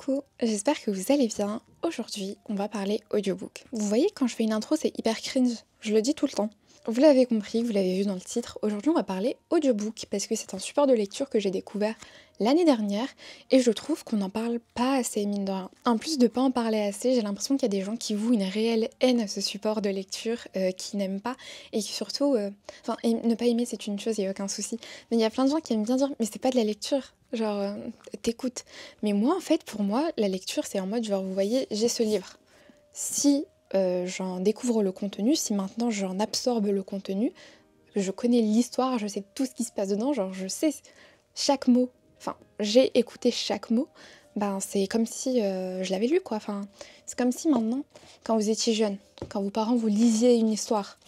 Coucou, j'espère que vous allez bien. Aujourd'hui, on va parler audiobook. Vous voyez, quand je fais une intro, c'est hyper cringe. Je le dis tout le temps. Vous l'avez compris, vous l'avez vu dans le titre. Aujourd'hui, on va parler audiobook parce que c'est un support de lecture que j'ai découvert l'année dernière et je trouve qu'on n'en parle pas assez, mine de rien. En plus de pas en parler assez, j'ai l'impression qu'il y a des gens qui vouent une réelle haine à ce support de lecture, qui n'aiment pas et qui surtout... Enfin, ne pas aimer, c'est une chose, il n'y a aucun souci. Mais il y a plein de gens qui aiment bien dire mais c'est pas de la lecture. Genre, t'écoutes. Mais moi, en fait, pour moi, la lecture, c'est en mode, genre, vous voyez, j'ai ce livre. Si j'en découvre le contenu, si maintenant j'en absorbe le contenu, je connais l'histoire, je sais tout ce qui se passe dedans, genre, je sais chaque mot, enfin, j'ai écouté chaque mot, ben, c'est comme si je l'avais lu, quoi. Enfin, c'est comme si maintenant, quand vous étiez jeune, quand vos parents vous lisiez une histoire,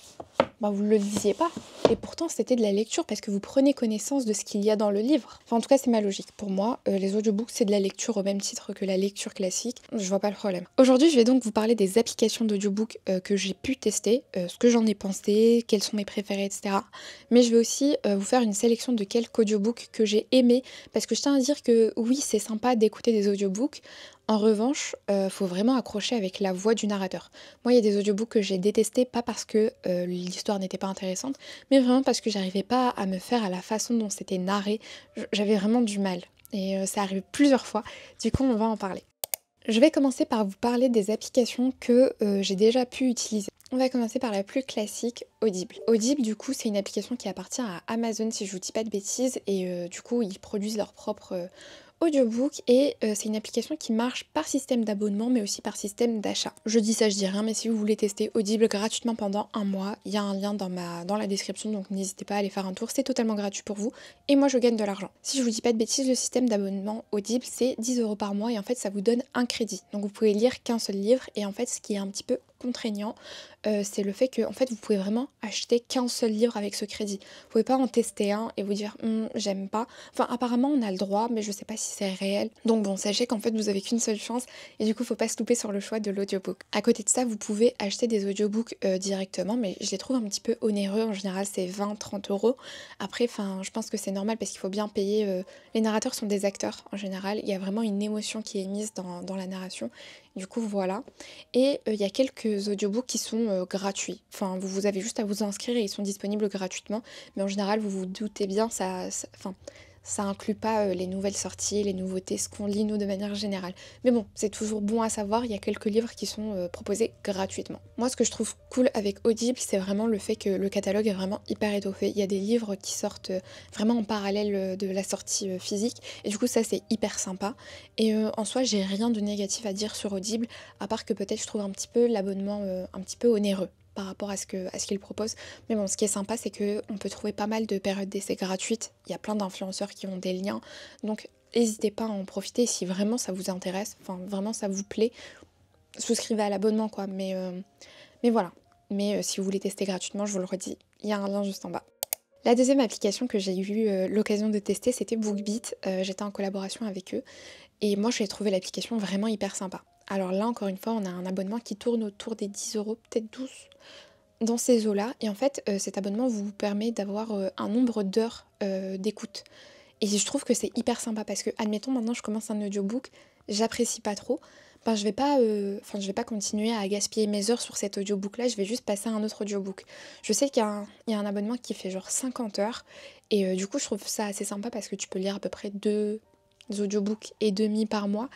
ben, vous ne le lisiez pas. Et pourtant, c'était de la lecture parce que vous prenez connaissance de ce qu'il y a dans le livre. Enfin, en tout cas, c'est ma logique. Pour moi, les audiobooks, c'est de la lecture au même titre que la lecture classique. Je vois pas le problème. Aujourd'hui, je vais donc vous parler des applications d'audiobook que j'ai pu tester, ce que j'en ai pensé, quels sont mes préférés, etc. Mais je vais aussi vous faire une sélection de quelques audiobooks que j'ai aimés parce que je tiens à dire que oui, c'est sympa d'écouter des audiobooks. En revanche, faut vraiment accrocher avec la voix du narrateur. Moi, il y a des audiobooks que j'ai détestés, pas parce que l'histoire n'était pas intéressante, mais vraiment parce que j'arrivais pas à me faire à la façon dont c'était narré. J'avais vraiment du mal. Et ça arrive plusieurs fois. Du coup, on va en parler. Je vais commencer par vous parler des applications que j'ai déjà pu utiliser. On va commencer par la plus classique, Audible. Audible, du coup, c'est une application qui appartient à Amazon, si je vous dis pas de bêtises, et du coup, ils produisent leur propre audiobook, et c'est une application qui marche par système d'abonnement, mais aussi par système d'achat. Je dis ça, je dis rien, mais si vous voulez tester Audible gratuitement pendant un mois, il y a un lien dans la description, donc n'hésitez pas à aller faire un tour, c'est totalement gratuit pour vous, et moi je gagne de l'argent. Si je vous dis pas de bêtises, le système d'abonnement Audible, c'est 10 € par mois, et en fait, ça vous donne un crédit. Donc vous pouvez lire qu'un seul livre, et en fait, ce qui est un petit peu contraignant, c'est le fait que en fait vous pouvez vraiment acheter qu'un seul livre avec ce crédit. Vous pouvez pas en tester un et vous dire j'aime pas. Enfin apparemment on a le droit, mais je sais pas si c'est réel. Donc bon, sachez qu'en fait vous avez qu'une seule chance et du coup faut pas se louper sur le choix de l'audiobook. À côté de ça, vous pouvez acheter des audiobooks directement, mais je les trouve un petit peu onéreux. En général c'est 20-30 €. Après, enfin je pense que c'est normal parce qu'il faut bien payer. Les narrateurs sont des acteurs en général. Il y a vraiment une émotion qui est mise dans la narration. Du coup voilà. Et il y a quelques audiobooks qui sont gratuits. Enfin, vous avez juste à vous inscrire et ils sont disponibles gratuitement. Mais en général, vous vous doutez bien, ça inclut pas les nouvelles sorties, les nouveautés, ce qu'on lit nous de manière générale. Mais bon, c'est toujours bon à savoir, il y a quelques livres qui sont proposés gratuitement. Moi, ce que je trouve cool avec Audible, c'est vraiment le fait que le catalogue est vraiment hyper étoffé. Il y a des livres qui sortent vraiment en parallèle de la sortie physique. Et du coup, ça, c'est hyper sympa. Et en soi, j'ai rien de négatif à dire sur Audible, à part que peut-être je trouve un petit peu l'abonnement un petit peu onéreux par rapport à ce qu'il propose. Mais bon, ce qui est sympa, c'est qu'on peut trouver pas mal de périodes d'essai gratuites. Il y a plein d'influenceurs qui ont des liens. Donc, n'hésitez pas à en profiter si vraiment ça vous intéresse, enfin vraiment ça vous plaît. Souscrivez à l'abonnement, quoi. Mais voilà. Mais si vous voulez tester gratuitement, je vous le redis, il y a un lien juste en bas. La deuxième application que j'ai eu l'occasion de tester, c'était BookBeat. J'étais en collaboration avec eux. Et moi, j'ai trouvé l'application vraiment hyper sympa. Alors là, encore une fois, on a un abonnement qui tourne autour des 10 €, peut-être 12, dans ces eaux-là. Et en fait, cet abonnement vous permet d'avoir un nombre d'heures d'écoute. Et je trouve que c'est hyper sympa parce que, admettons, maintenant je commence un audiobook, j'apprécie pas trop. Ben, je vais pas continuer à gaspiller mes heures sur cet audiobook-là, je vais juste passer à un autre audiobook. Je sais qu'il y a un abonnement qui fait genre 50 heures. Et du coup, je trouve ça assez sympa parce que tu peux lire à peu près 2 audiobooks et demi par mois.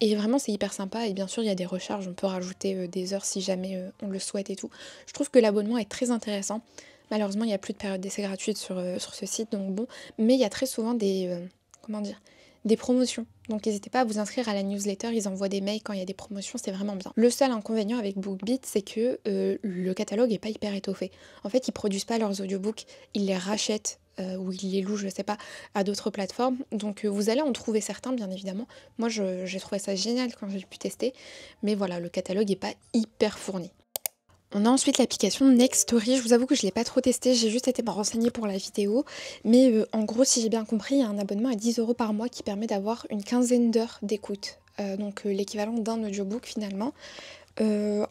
Et vraiment, c'est hyper sympa. Et bien sûr, il y a des recharges, on peut rajouter des heures si jamais on le souhaite et tout. Je trouve que l'abonnement est très intéressant. Malheureusement, il n'y a plus de période d'essai gratuite sur ce site, donc bon. Mais il y a très souvent comment dire, des promotions. Donc n'hésitez pas à vous inscrire à la newsletter, ils envoient des mails quand il y a des promotions, c'est vraiment bien. Le seul inconvénient avec BookBeat, c'est que le catalogue est pas hyper étoffé. En fait, ils produisent pas leurs audiobooks, ils les rachètent ou ils les louent, je sais pas, à d'autres plateformes. Donc vous allez en trouver certains, bien évidemment. Moi, j'ai trouvé ça génial quand j'ai pu tester. Mais voilà, le catalogue est pas hyper fourni. On a ensuite l'application Nextory. Je vous avoue que je ne l'ai pas trop testé, j'ai juste été me renseigner pour la vidéo. Mais en gros, si j'ai bien compris, il y a un abonnement à 10 € par mois qui permet d'avoir une quinzaine d'heures d'écoute. Donc l'équivalent d'un audiobook finalement.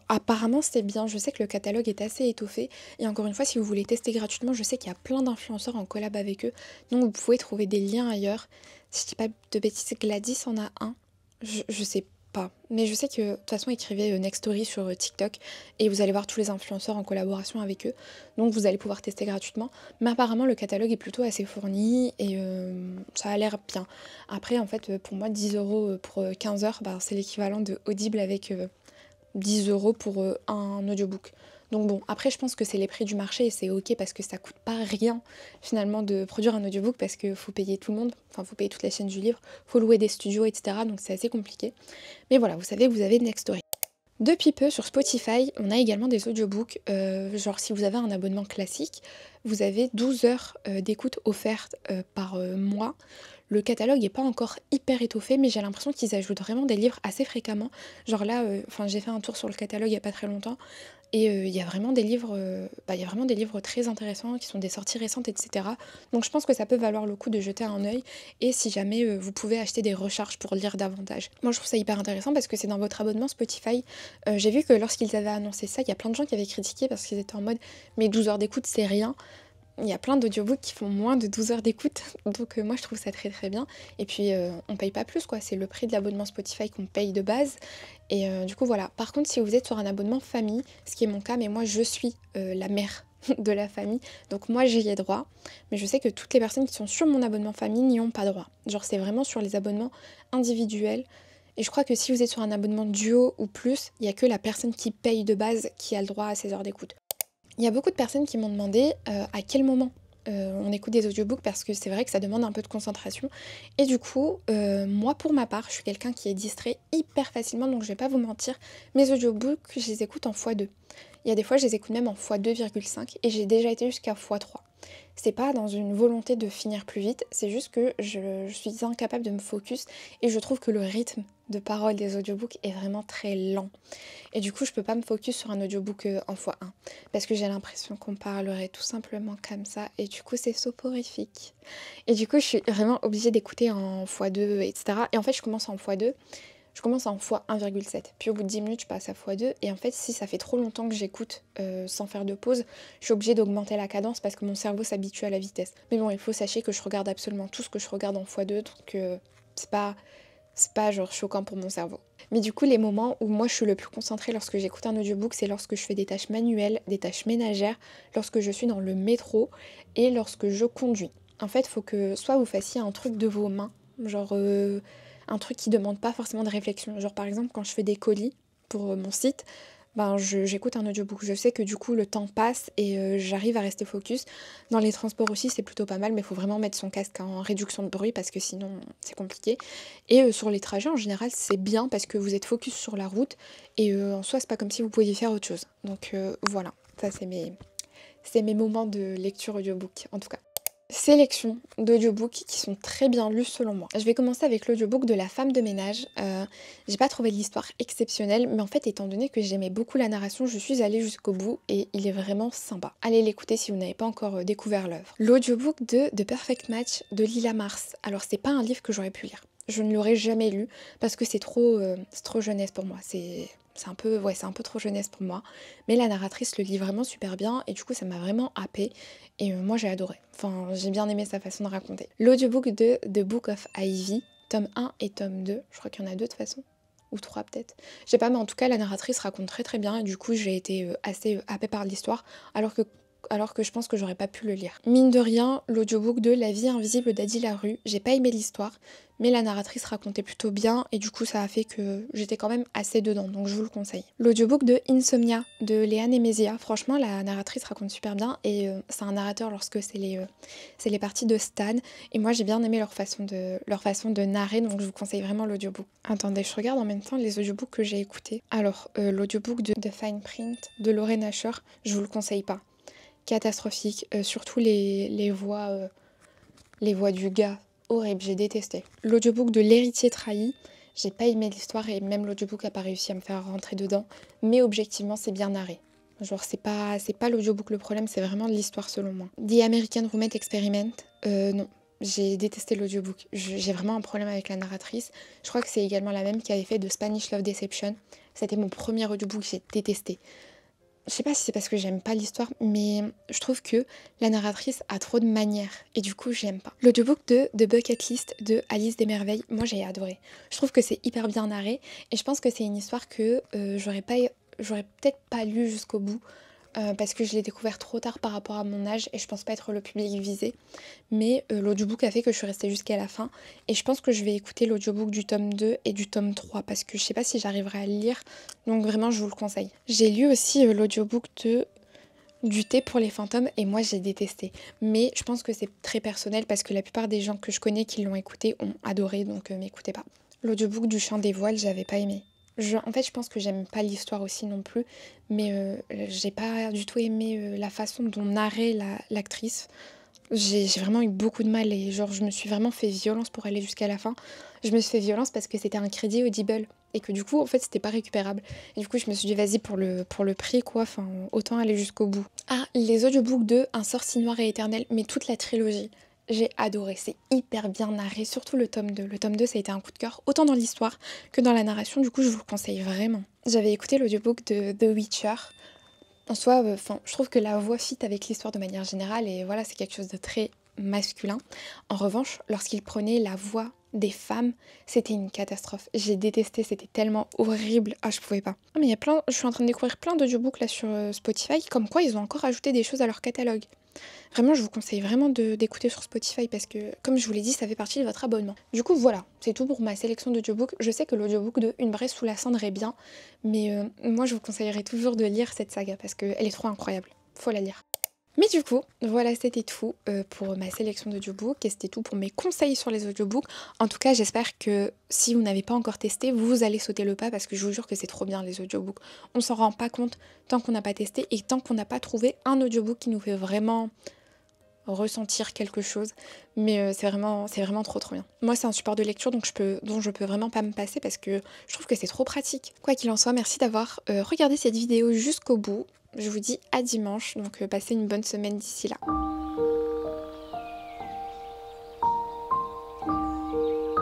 Apparemment c'est bien, je sais que le catalogue est assez étoffé. Et encore une fois, si vous voulez tester gratuitement, je sais qu'il y a plein d'influenceurs en collab avec eux. Donc vous pouvez trouver des liens ailleurs. Si je dis pas de bêtises, Gladys en a un. Je sais pas, mais je sais que de toute façon, écrivez Nextory sur TikTok et vous allez voir tous les influenceurs en collaboration avec eux. Donc vous allez pouvoir tester gratuitement. Mais apparemment, le catalogue est plutôt assez fourni et ça a l'air bien. Après, en fait, pour moi, 10 € pour 15 heures, bah, c'est l'équivalent de Audible avec 10 € pour un audiobook. Donc bon, après je pense que c'est les prix du marché et c'est ok parce que ça coûte pas rien finalement de produire un audiobook parce qu'il faut payer tout le monde, enfin faut payer toute la chaîne du livre, faut louer des studios, etc. Donc c'est assez compliqué. Mais voilà, vous savez que vous avez Nextory. Depuis peu sur Spotify, on a également des audiobooks, genre si vous avez un abonnement classique, vous avez 12 heures d'écoute offertes par mois. Le catalogue n'est pas encore hyper étoffé, mais j'ai l'impression qu'ils ajoutent vraiment des livres assez fréquemment. Genre là, j'ai fait un tour sur le catalogue il n'y a pas très longtemps, et il y a vraiment des livres, il y a vraiment des livres très intéressants qui sont des sorties récentes, etc. Donc je pense que ça peut valoir le coup de jeter un œil. Et si jamais vous pouvez acheter des recharges pour lire davantage. Moi je trouve ça hyper intéressant parce que c'est dans votre abonnement Spotify. J'ai vu que lorsqu'ils avaient annoncé ça, il y a plein de gens qui avaient critiqué parce qu'ils étaient en mode mais 12 heures d'écoute c'est rien. Il y a plein d'audiobooks qui font moins de 12 heures d'écoute, donc moi je trouve ça très très bien. Et puis on paye pas plus quoi, c'est le prix de l'abonnement Spotify qu'on paye de base. Et du coup voilà. Par contre si vous êtes sur un abonnement famille, ce qui est mon cas, mais moi je suis la mère de la famille, donc moi j'y ai droit. Mais je sais que toutes les personnes qui sont sur mon abonnement famille n'y ont pas droit. Genre c'est vraiment sur les abonnements individuels. Et je crois que si vous êtes sur un abonnement duo ou plus, il n'y a que la personne qui paye de base qui a le droit à ces heures d'écoute. Il y a beaucoup de personnes qui m'ont demandé à quel moment on écoute des audiobooks parce que c'est vrai que ça demande un peu de concentration. Et du coup, moi pour ma part, je suis quelqu'un qui est distrait hyper facilement, donc je vais pas vous mentir, mes audiobooks, je les écoute en x2. Il y a des fois, je les écoute même en x2,5 et j'ai déjà été jusqu'à x3. C'est pas dans une volonté de finir plus vite, c'est juste que je suis incapable de me focus et je trouve que le rythme de parole des audiobooks est vraiment très lent. Et du coup, je peux pas me focus sur un audiobook en x1 parce que j'ai l'impression qu'on parlerait tout simplement comme ça et du coup, c'est soporifique. Et du coup, je suis vraiment obligée d'écouter en x2, etc. Et en fait, je commence en x2. Je commence en x1,7. Puis au bout de 10 minutes, je passe à x2. Et en fait, si ça fait trop longtemps que j'écoute sans faire de pause, je suis obligée d'augmenter la cadence parce que mon cerveau s'habitue à la vitesse. Mais bon, il faut sachez que je regarde absolument tout ce que je regarde en x2. Donc c'est pas genre choquant pour mon cerveau. Mais du coup, les moments où moi je suis le plus concentrée lorsque j'écoute un audiobook, c'est lorsque je fais des tâches manuelles, des tâches ménagères, lorsque je suis dans le métro et lorsque je conduis. En fait, il faut que soit vous fassiez un truc de vos mains, genre un truc qui demande pas forcément de réflexion. Genre par exemple, quand je fais des colis pour mon site, ben j'écoute un audiobook. Je sais que du coup le temps passe et j'arrive à rester focus. Dans les transports aussi c'est plutôt pas mal, mais il faut vraiment mettre son casque en réduction de bruit parce que sinon c'est compliqué. Et sur les trajets en général c'est bien parce que vous êtes focus sur la route et en soi c'est pas comme si vous pouviez faire autre chose. Donc voilà, ça c'est mes moments de lecture audiobook en tout cas. Sélection d'audiobooks qui sont très bien lus selon moi. Je vais commencer avec l'audiobook de La femme de ménage. J'ai pas trouvé l'histoire exceptionnelle, mais en fait, étant donné que j'aimais beaucoup la narration, je suis allée jusqu'au bout et il est vraiment sympa. Allez l'écouter si vous n'avez pas encore découvert l'œuvre. L'audiobook de The Perfect Match de Lila Mars. Alors, c'est pas un livre que j'aurais pu lire. Je ne l'aurais jamais lu parce que c'est trop jeunesse pour moi. C'est un peu trop jeunesse pour moi. Mais la narratrice le lit vraiment super bien et du coup, ça m'a vraiment happée. Et moi j'ai adoré, enfin j'ai bien aimé sa façon de raconter. L'audiobook de The Book of Ivy, tome 1 et tome 2, je crois qu'il y en a 2 de toute façon, ou 3 peut-être. Je sais pas, mais en tout cas la narratrice raconte très très bien et du coup j'ai été assez happée par l'histoire alors que je pense que j'aurais pas pu le lire. Mine de rien, l'audiobook de La vie invisible d'Adi Larue, j'ai pas aimé l'histoire, mais la narratrice racontait plutôt bien et du coup ça a fait que j'étais quand même assez dedans, donc je vous le conseille. L'audiobook de Insomnia de Léa Nemesia, franchement la narratrice raconte super bien et c'est un narrateur lorsque c'est les parties de Stan et moi j'ai bien aimé leur façon de narrer, donc je vous conseille vraiment l'audiobook. Attendez, je regarde en même temps les audiobooks que j'ai écoutés. Alors, l'audiobook de The Fine Print de Lorraine Asher, je vous le conseille pas. Catastrophique, surtout les voix du gars, horrible, j'ai détesté. L'audiobook de L'héritier trahi, j'ai pas aimé l'histoire et même l'audiobook a pas réussi à me faire rentrer dedans, mais objectivement c'est bien narré. Genre c'est pas l'audiobook le problème, c'est vraiment l'histoire selon moi. The American Roommate Experiment, non. J'ai détesté l'audiobook. J'ai vraiment un problème avec la narratrice. Je crois que c'est également la même qui avait fait de Spanish Love Deception. C'était mon premier audiobook, j'ai détesté. je sais pas si c'est parce que j'aime pas l'histoire, mais je trouve que la narratrice a trop de manières et du coup j'aime pas. L'audiobook de The Bucket List de Alice des Merveilles, moi j'ai adoré. Je trouve que c'est hyper bien narré et je pense que c'est une histoire que j'aurais peut-être pas lu jusqu'au bout parce que je l'ai découvert trop tard par rapport à mon âge et je pense pas être le public visé. Mais l'audiobook a fait que je suis restée jusqu'à la fin et je pense que je vais écouter l'audiobook du tome 2 et du tome 3 parce que je sais pas si j'arriverai à le lire, donc vraiment je vous le conseille. J'ai lu aussi l'audiobook du thé pour les fantômes et moi j'ai détesté. Mais je pense que c'est très personnel parce que la plupart des gens que je connais qui l'ont écouté ont adoré, donc m'écoutez pas. L'audiobook du chant des voiles, j'avais pas aimé. En fait, je pense que j'aime pas l'histoire aussi non plus, mais j'ai pas du tout aimé la façon dont narrait l'actrice. J'ai vraiment eu beaucoup de mal et genre je me suis vraiment fait violence pour aller jusqu'à la fin. Je me suis fait violence parce que c'était un crédit Audible et que du coup en fait c'était pas récupérable. Et du coup je me suis dit vas-y pour le prix quoi, enfin autant aller jusqu'au bout. Ah, les audiobooks de Un sort si noir et éternel, mais toute la trilogie. J'ai adoré, c'est hyper bien narré, surtout le tome 2. Le tome 2 ça a été un coup de cœur, autant dans l'histoire que dans la narration, du coup je vous le conseille vraiment. J'avais écouté l'audiobook de The Witcher. En soi, je trouve que la voix fit avec l'histoire de manière générale et voilà, c'est quelque chose de très masculin. En revanche, lorsqu'il prenait la voix des femmes, c'était une catastrophe. J'ai détesté, c'était tellement horrible. Ah, je pouvais pas. Ah, mais il y a plein, je suis en train de découvrir plein d'audiobooks là sur Spotify, comme quoi ils ont encore ajouté des choses à leur catalogue. Vraiment, je vous conseille vraiment d'écouter sur Spotify parce que, comme je vous l'ai dit, ça fait partie de votre abonnement. Du coup, voilà, c'est tout pour ma sélection d'audiobooks. Je sais que l'audiobook de Une braise sous la cendre est bien, mais moi, je vous conseillerais toujours de lire cette saga parce qu'elle est trop incroyable. Faut la lire. Mais du coup, voilà, c'était tout pour ma sélection d'audiobooks et c'était tout pour mes conseils sur les audiobooks. En tout cas, j'espère que si vous n'avez pas encore testé, vous allez sauter le pas parce que je vous jure que c'est trop bien les audiobooks. On s'en rend pas compte tant qu'on n'a pas testé et tant qu'on n'a pas trouvé un audiobook qui nous fait vraiment ressentir quelque chose, mais c'est vraiment trop bien. Moi c'est un support de lecture dont je peux vraiment pas me passer parce que je trouve que c'est trop pratique. Quoi qu'il en soit, merci d'avoir regardé cette vidéo jusqu'au bout. Je vous dis à dimanche, donc passez une bonne semaine d'ici là.